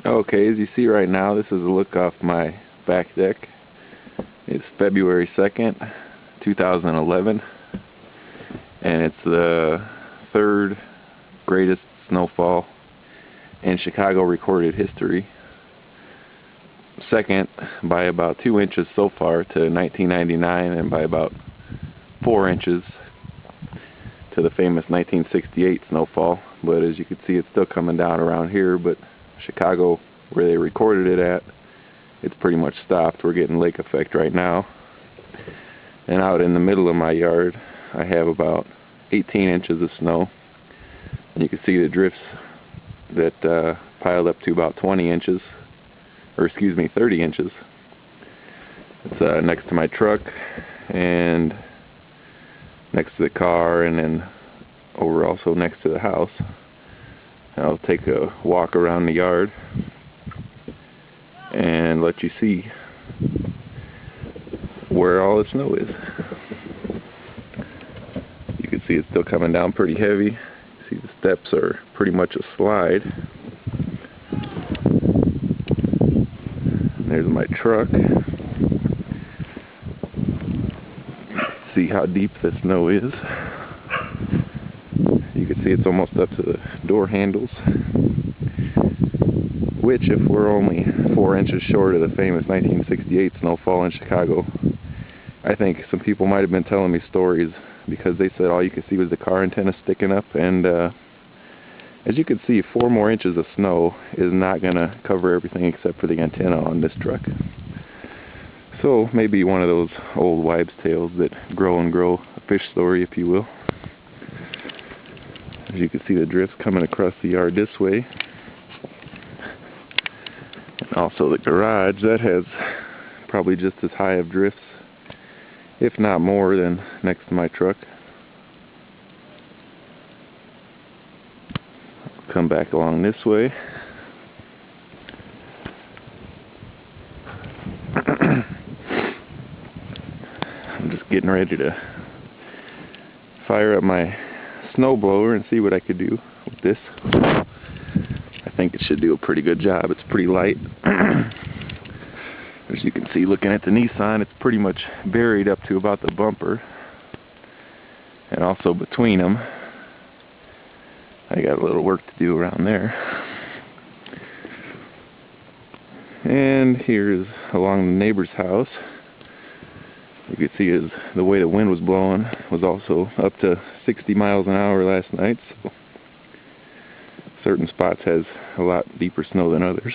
Okay, as you see right now, this is a look off my back deck. It's February 2nd, 2011, and it's the third greatest snowfall in Chicago recorded history. Second by about 2 inches so far to 1999, and by about 4 inches to the famous 1968 snowfall. But as you can see, it's still coming down around here, but Chicago, where they recorded it at, it's pretty much stopped. We're getting lake effect right now. And out in the middle of my yard, I have about 18 inches of snow. And you can see the drifts that piled up to about 20 inches, or excuse me, 30 inches. It's next to my truck and next to the car, and then over also next to the house. I'll take a walk around the yard and let you see where all the snow is. You can see it's still coming down pretty heavy. See, the steps are pretty much a slide. There's my truck. See how deep the snow is. You can see it's almost up to the door handles, which, if we're only 4 inches short of the famous 1968 snowfall in Chicago, I think some people might have been telling me stories, because they said all you could see was the car antenna sticking up. And as you can see, 4 more inches of snow is not going to cover everything except for the antenna on this truck. So maybe one of those old wives' tales that grow and grow, a fish story, if you will. As you can see, the drifts coming across the yard this way. And also the garage, that has probably just as high of drifts, if not more, than next to my truck. I'll come back along this way. I'm just getting ready to fire up my snowblower and see what I could do with this. I think it should do a pretty good job. It's pretty light. As you can see, looking at the Nissan, it's pretty much buried up to about the bumper, and also between them. I got a little work to do around there. And here's along the neighbor's house. You can see is the way the wind was blowing was also up to 60 miles an hour last night, so certain spots has a lot deeper snow than others.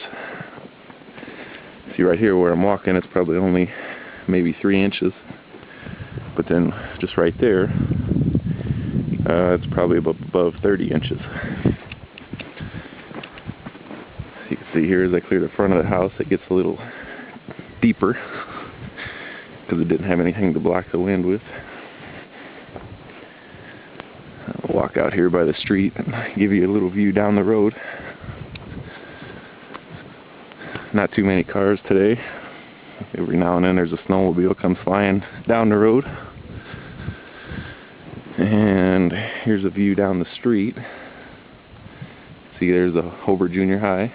See right here where I'm walking, it's probably only maybe 3 inches, but then just right there, it's probably above 30 inches. You can see here as I clear the front of the house, it gets a little deeper, because it didn't have anything to block the wind with. I'll walk out here by the street and give you a little view down the road. Not too many cars today. Every now and then there's a snowmobile comes flying down the road. And here's a view down the street. See, there's a Hobart Junior High.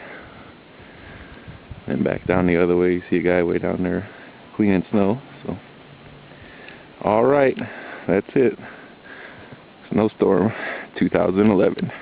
And back down the other way, you see a guy way down there cleaning snow. So, all right, that's it. Snowstorm 2011.